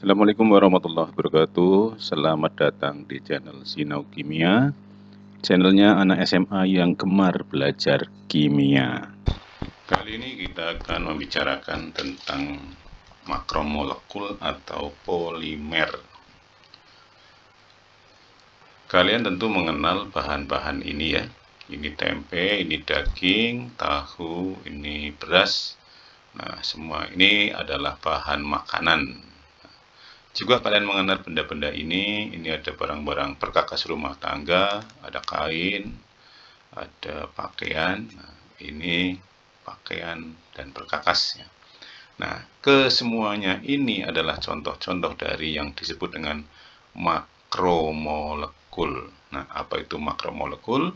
Assalamualaikum warahmatullahi wabarakatuh. Selamat datang di channel Sinau Kimia, channelnya anak SMA yang gemar belajar kimia. Kali ini kita akan membicarakan tentang makromolekul atau polimer. Kalian tentu mengenal bahan-bahan ini ya. Ini tempe, ini daging, tahu, ini beras. Nah, semua ini adalah bahan makanan. Juga kalian mengenal benda-benda ini ada barang-barang perkakas rumah tangga, ada kain, ada pakaian. Nah, ini pakaian dan perkakasnya. Nah, kesemuanya ini adalah contoh-contoh dari yang disebut dengan makromolekul. Nah, apa itu makromolekul?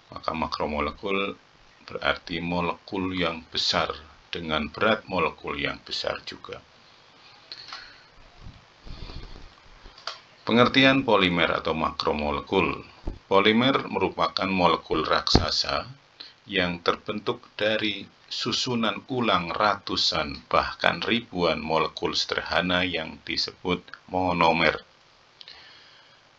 Maka makromolekul berarti molekul yang besar dengan berat molekul yang besar juga. Pengertian polimer atau makromolekul. Polimer merupakan molekul raksasa yang terbentuk dari susunan ulang ratusan bahkan ribuan molekul sederhana yang disebut monomer.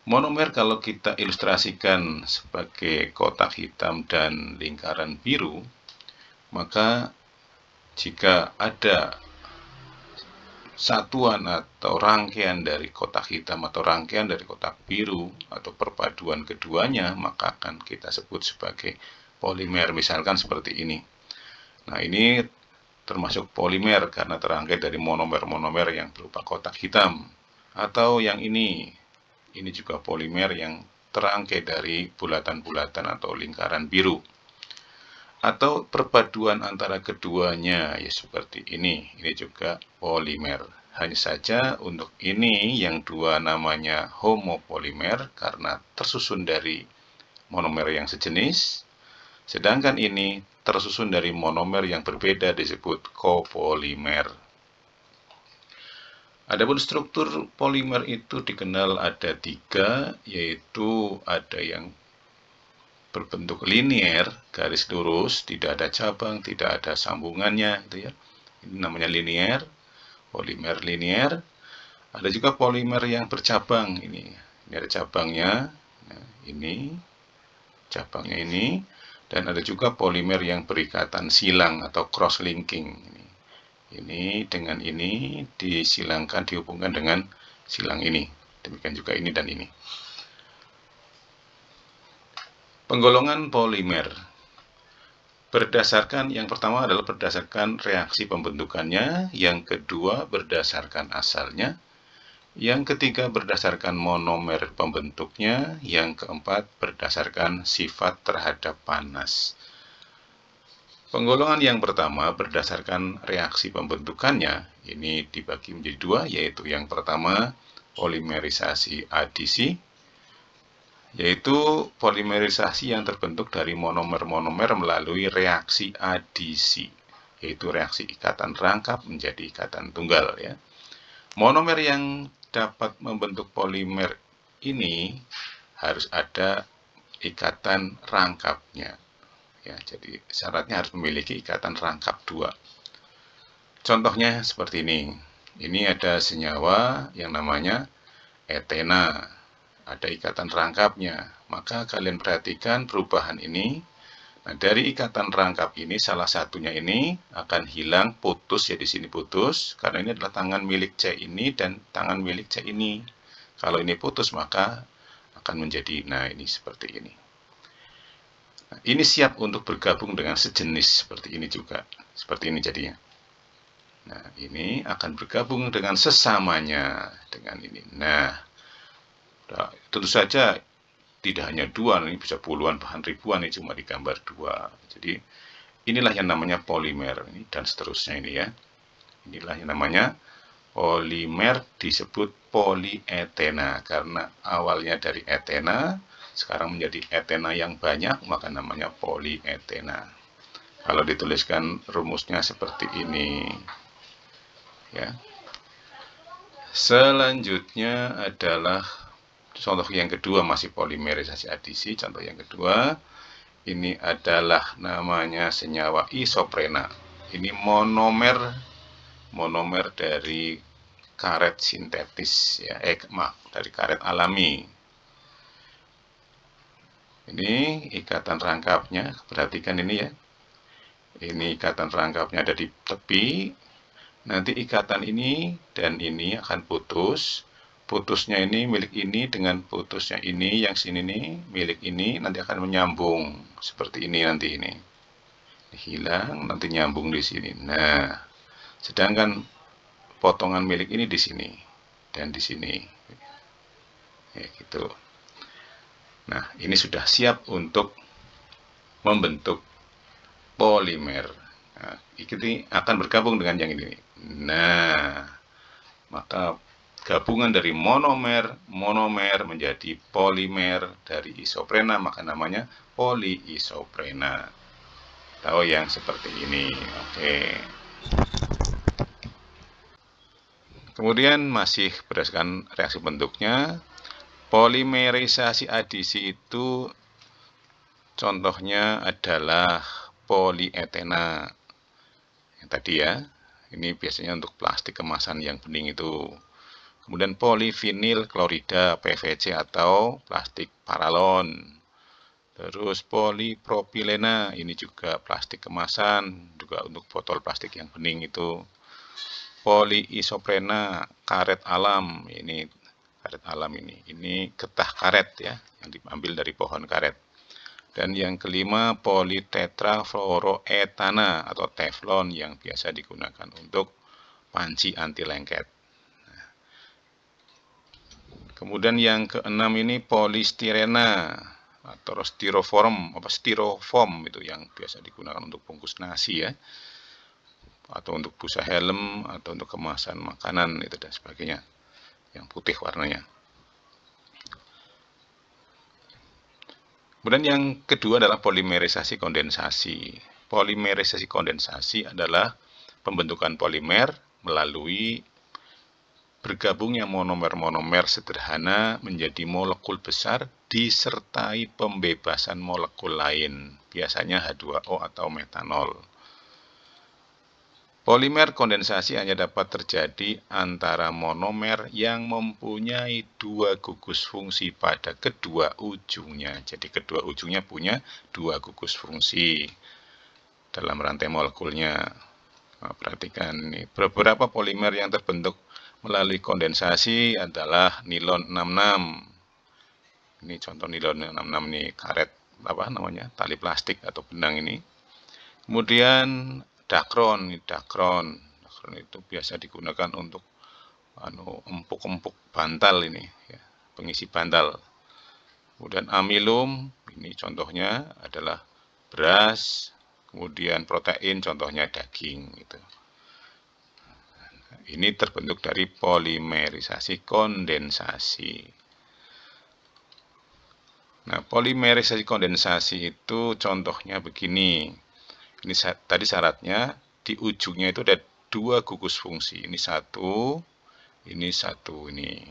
Monomer kalau kita ilustrasikan sebagai kotak hitam dan lingkaran biru, maka jika ada satuan atau rangkaian dari kotak hitam atau rangkaian dari kotak biru atau perpaduan keduanya, maka akan kita sebut sebagai polimer. Misalkan seperti ini. Nah, ini termasuk polimer karena terangkai dari monomer-monomer yang berupa kotak hitam. Atau yang ini juga polimer yang terangkai dari bulatan-bulatan atau lingkaran biru. Atau perpaduan antara keduanya, ya seperti ini juga polimer. Hanya saja untuk ini yang dua namanya homopolimer karena tersusun dari monomer yang sejenis, sedangkan ini tersusun dari monomer yang berbeda disebut copolimer. Adapun struktur polimer itu dikenal ada 3, yaitu ada yang berbentuk linier, garis lurus, tidak ada cabang, tidak ada sambungannya, gitu ya. Ini namanya linier, polimer linier. Ada juga polimer yang bercabang, ini ada cabangnya, nah, ini cabangnya ini, dan ada juga polimer yang berikatan silang atau cross linking. Ini dengan ini disilangkan, dihubungkan dengan silang ini. Demikian juga ini dan ini. Penggolongan polimer berdasarkan, yang pertama adalah berdasarkan reaksi pembentukannya, yang kedua berdasarkan asalnya, yang ketiga berdasarkan monomer pembentuknya, yang keempat berdasarkan sifat terhadap panas. Penggolongan yang pertama berdasarkan reaksi pembentukannya, ini dibagi menjadi 2, yaitu yang pertama polimerisasi adisi, yaitu polimerisasi yang terbentuk dari monomer-monomer melalui reaksi adisi, yaitu reaksi ikatan rangkap menjadi ikatan tunggal ya. Monomer yang dapat membentuk polimer ini harus ada ikatan rangkapnya ya, jadi syaratnya harus memiliki ikatan rangkap 2. Contohnya seperti ini. Ini ada senyawa yang namanya etena, ada ikatan rangkapnya. Maka kalian perhatikan perubahan ini. Nah, dari ikatan rangkap ini salah satunya ini akan hilang, putus ya, di sini putus karena ini adalah tangan milik C ini dan tangan milik C ini. Kalau ini putus maka akan menjadi, nah ini seperti ini. Nah, ini siap untuk bergabung dengan sejenis seperti ini juga. Seperti ini jadinya. Nah, ini akan bergabung dengan sesamanya dengan ini. Nah, tentu saja tidak hanya 2, ini bisa puluhan bahkan ribuan, ini cuma digambar 2. Jadi inilah yang namanya polimer ini dan seterusnya ini ya. Inilah yang namanya polimer, disebut polietena karena awalnya dari etena sekarang menjadi etena yang banyak, maka namanya polietena. Kalau dituliskan rumusnya seperti ini ya. Selanjutnya adalah contoh yang kedua, masih polimerisasi adisi. Contoh yang kedua, ini adalah namanya senyawa isoprena. Ini monomer dari karet sintetis ya, maaf, dari karet alami. Ini ikatan rangkapnya, perhatikan ini ya. Ini ikatan rangkapnya ada di tepi. Nanti ikatan ini dan ini akan putus. Putusnya ini milik ini dengan putusnya ini, yang sini nih milik ini, nanti akan menyambung seperti ini nanti ini. Hilang, nanti nyambung di sini. Nah, sedangkan potongan milik ini di sini dan di sini. Ya, gitu. Nah, ini sudah siap untuk membentuk polimer. Nah, ini akan bergabung dengan yang ini. Nah, maka gabungan dari monomer menjadi polimer, dari isoprena maka namanya poliisoprena. Tahu yang seperti ini. Oke. Kemudian masih berdasarkan reaksi bentuknya, polimerisasi adisi itu contohnya adalah polietena. Yang tadi ya, ini biasanya untuk plastik kemasan yang bening itu. Kemudian polivinil klorida PVC atau plastik paralon. Terus polipropilena, ini juga plastik kemasan, juga untuk botol plastik yang bening itu. Poliisoprena karet alam, ini karet alam ini getah karet ya, yang diambil dari pohon karet. Dan yang kelima politetrafluoroetana atau teflon yang biasa digunakan untuk panci anti lengket. Kemudian yang keenam ini polistirena atau styrofoam itu yang biasa digunakan untuk bungkus nasi ya, atau untuk busa helm, atau untuk kemasan makanan itu dan sebagainya, yang putih warnanya. Kemudian yang kedua adalah polimerisasi kondensasi. Polimerisasi kondensasi adalah pembentukan polimer melalui bergabungnya monomer-monomer sederhana menjadi molekul besar disertai pembebasan molekul lain, biasanya H2O atau metanol. Polimer kondensasi hanya dapat terjadi antara monomer yang mempunyai dua gugus fungsi pada kedua ujungnya. Jadi kedua ujungnya punya dua gugus fungsi dalam rantai molekulnya. Nah, perhatikan ini, beberapa polimer yang terbentuk melalui kondensasi adalah nilon 66. Ini contoh nilon 66 nih, karet tali plastik atau benang ini. Kemudian dakron itu biasa digunakan untuk empuk-empuk bantal ini ya, pengisi bantal. Kemudian amilum, ini contohnya adalah beras. Kemudian protein, contohnya daging gitu. Ini terbentuk dari polimerisasi kondensasi. Nah, polimerisasi kondensasi itu contohnya begini. Ini tadi syaratnya di ujungnya itu ada dua gugus fungsi. Ini satu, ini.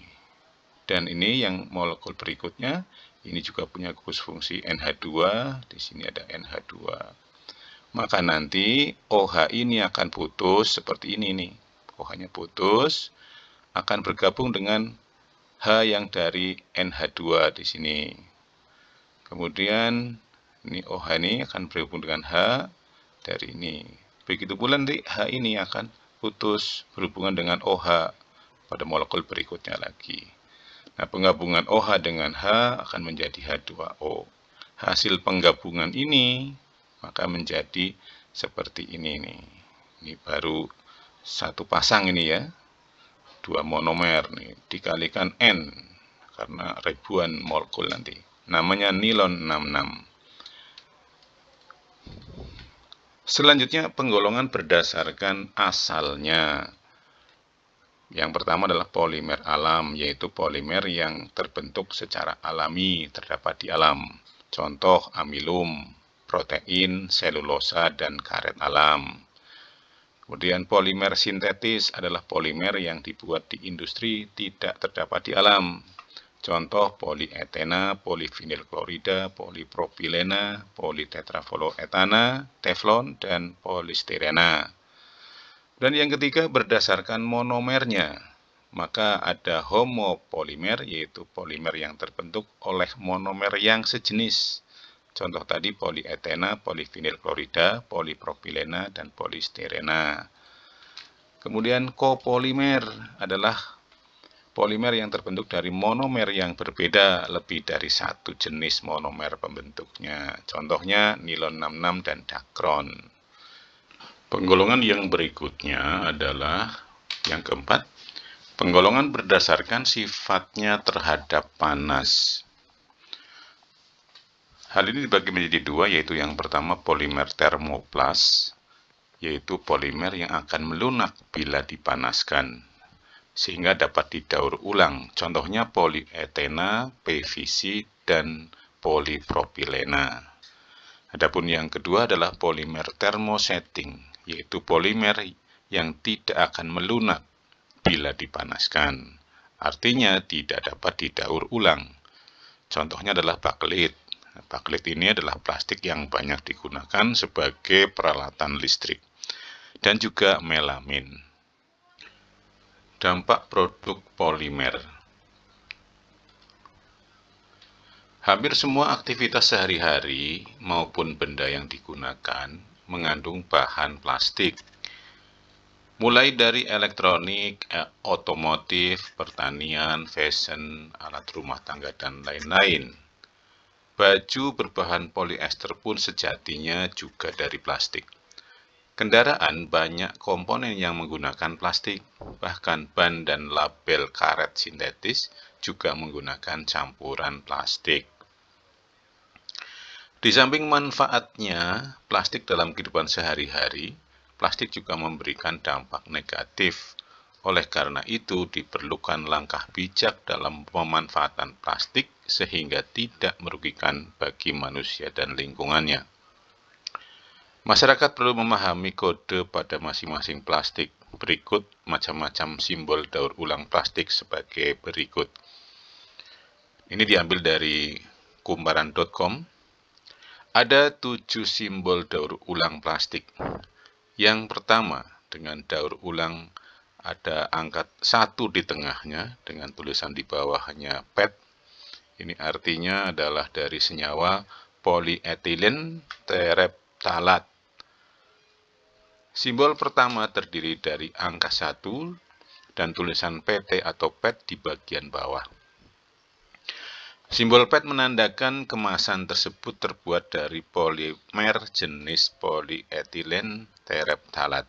Dan ini yang molekul berikutnya, ini juga punya gugus fungsi NH2, di sini ada NH2. Maka nanti OH ini akan putus seperti ini nih. OH-nya putus, akan bergabung dengan H yang dari NH2 di sini. Kemudian ini OH ini akan berhubung dengan H dari ini. Begitu pula nanti H ini akan putus berhubungan dengan OH pada molekul berikutnya lagi. Nah, penggabungan OH dengan H akan menjadi H2O. Hasil penggabungan ini maka menjadi seperti ini nih. Ini baru satu pasang ini ya, dua monomer nih, dikalikan N karena ribuan molekul nanti, namanya nilon 66. Selanjutnya penggolongan berdasarkan asalnya. Yang pertama adalah polimer alam, yaitu polimer yang terbentuk secara alami, terdapat di alam. Contoh amilum, protein, selulosa, dan karet alam. Kemudian polimer sintetis adalah polimer yang dibuat di industri, tidak terdapat di alam. Contoh polietena, polivinil klorida, polipropilena, politetrafluoroetana, teflon, dan polistirena. Dan yang ketiga berdasarkan monomernya. maka ada homopolimer, yaitu polimer yang terbentuk oleh monomer yang sejenis. Contoh tadi polietena, polivinil klorida, polipropilena, dan polistirena. Kemudian kopolimer adalah polimer yang terbentuk dari monomer yang berbeda, lebih dari satu jenis monomer pembentuknya. Contohnya nilon 66 dan dakron. Penggolongan yang berikutnya adalah yang keempat, penggolongan berdasarkan sifatnya terhadap panas. Hal ini dibagi menjadi dua, yaitu yang pertama polimer termoplas, yaitu polimer yang akan melunak bila dipanaskan, sehingga dapat didaur ulang. Contohnya polietena, PVC, dan polipropilena. Adapun yang kedua adalah polimer thermosetting, yaitu polimer yang tidak akan melunak bila dipanaskan. Artinya tidak dapat didaur ulang. Contohnya adalah bakelit. Bakelit ini adalah plastik yang banyak digunakan sebagai peralatan listrik. Dan juga melamin. Dampak produk polimer. Hampir semua aktivitas sehari-hari maupun benda yang digunakan mengandung bahan plastik. Mulai dari elektronik, otomotif, pertanian, fashion, alat rumah tangga, dan lain-lain. Baju berbahan polyester pun sejatinya juga dari plastik. Kendaraan banyak komponen yang menggunakan plastik, bahkan ban dan label karet sintetis juga menggunakan campuran plastik. Di samping manfaatnya, plastik dalam kehidupan sehari-hari, plastik juga memberikan dampak negatif. Oleh karena itu, diperlukan langkah bijak dalam pemanfaatan plastik sehingga tidak merugikan bagi manusia dan lingkungannya. Masyarakat perlu memahami kode pada masing-masing plastik. Berikut macam-macam simbol daur ulang plastik sebagai berikut. Ini diambil dari kumparan.com. Ada 7 simbol daur ulang plastik. Yang pertama, dengan daur ulang ada angka 1 di tengahnya dengan tulisan di bawahnya PET. Ini artinya adalah dari senyawa polyethylene terephthalate. Simbol pertama terdiri dari angka 1 dan tulisan PT atau PET di bagian bawah. Simbol PET menandakan kemasan tersebut terbuat dari polimer jenis polyethylene terephthalate.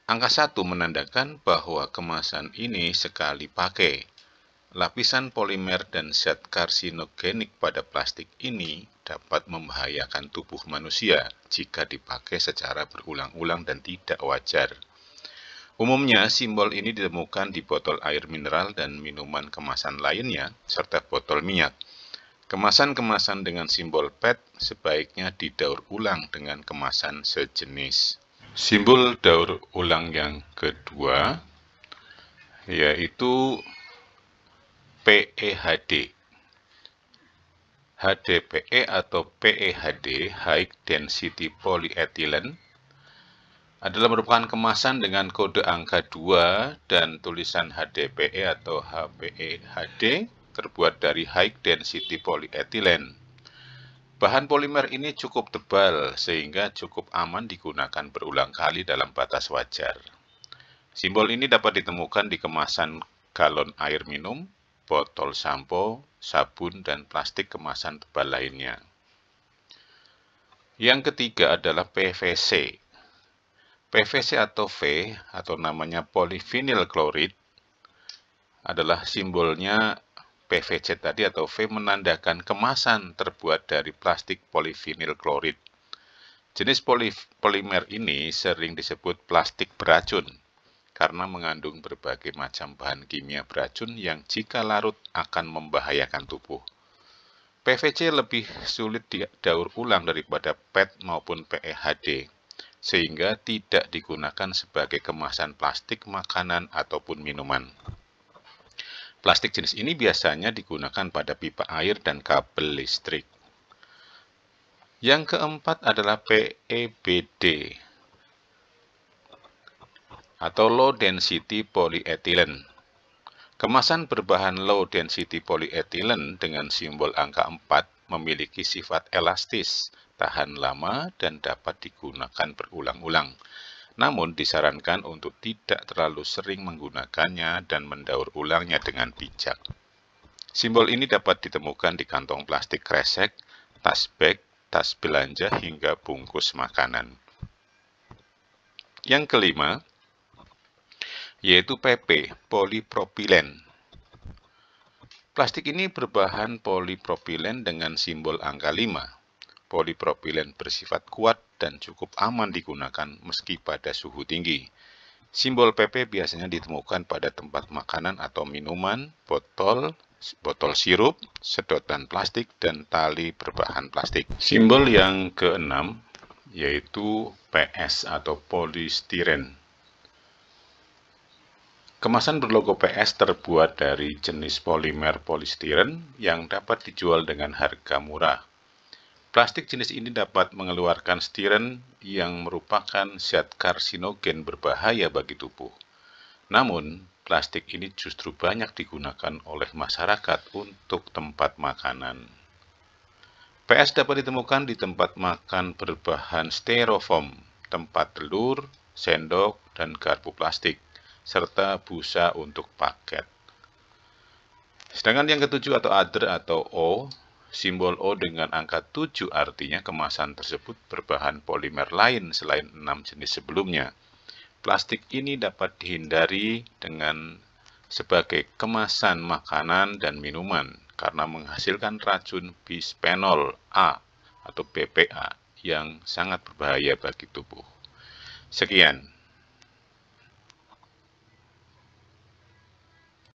Angka 1 menandakan bahwa kemasan ini sekali pakai. Lapisan polimer dan zat karsinogenik pada plastik ini dapat membahayakan tubuh manusia jika dipakai secara berulang-ulang dan tidak wajar. Umumnya, simbol ini ditemukan di botol air mineral dan minuman kemasan lainnya, serta botol minyak. Kemasan-kemasan dengan simbol PET sebaiknya didaur ulang dengan kemasan sejenis. Simbol daur ulang yang kedua yaitu PEHD. HDPE atau PEHD, High Density Polyethylene, adalah merupakan kemasan dengan kode angka 2 dan tulisan HDPE atau HPEHD terbuat dari High Density Polyethylene. Bahan polimer ini cukup tebal sehingga cukup aman digunakan berulang kali dalam batas wajar. Simbol ini dapat ditemukan di kemasan galon air minum, botol sampo, sabun, dan plastik kemasan tebal lainnya. Yang ketiga adalah PVC. PVC atau V atau namanya polyvinyl chloride adalah simbolnya PVC tadi atau V menandakan kemasan terbuat dari plastik polyvinyl chloride. Jenis polimer ini sering disebut plastik beracun karena mengandung berbagai macam bahan kimia beracun yang jika larut akan membahayakan tubuh. PVC lebih sulit didaur ulang daripada PET maupun PEHD, sehingga tidak digunakan sebagai kemasan plastik makanan ataupun minuman. Plastik jenis ini biasanya digunakan pada pipa air dan kabel listrik. Yang keempat adalah PEBD atau low density polyethylene. Kemasan berbahan low density polyethylene dengan simbol angka 4 memiliki sifat elastis, tahan lama, dan dapat digunakan berulang-ulang. Namun disarankan untuk tidak terlalu sering menggunakannya dan mendaur ulangnya dengan bijak. Simbol ini dapat ditemukan di kantong plastik kresek, tas bag, tas belanja, hingga bungkus makanan. Yang kelima, yaitu PP, polipropilen. Plastik ini berbahan polipropilen dengan simbol angka 5. Polipropilen bersifat kuat dan cukup aman digunakan meski pada suhu tinggi. Simbol PP biasanya ditemukan pada tempat makanan atau minuman, botol sirup, sedotan plastik, dan tali berbahan plastik. Simbol yang keenam yaitu PS atau polistiren. Kemasan berlogo PS terbuat dari jenis polimer polistiren yang dapat dijual dengan harga murah. Plastik jenis ini dapat mengeluarkan stiren yang merupakan zat karsinogen berbahaya bagi tubuh. Namun, plastik ini justru banyak digunakan oleh masyarakat untuk tempat makanan. PS dapat ditemukan di tempat makan berbahan styrofoam, tempat telur, sendok, dan garpu plastik, serta busa untuk paket. Sedangkan yang ketujuh atau other atau O, simbol O dengan angka 7 artinya kemasan tersebut berbahan polimer lain selain 6 jenis sebelumnya. Plastik ini dapat dihindari dengan sebagai kemasan makanan dan minuman karena menghasilkan racun bisphenol A atau BPA yang sangat berbahaya bagi tubuh. Sekian.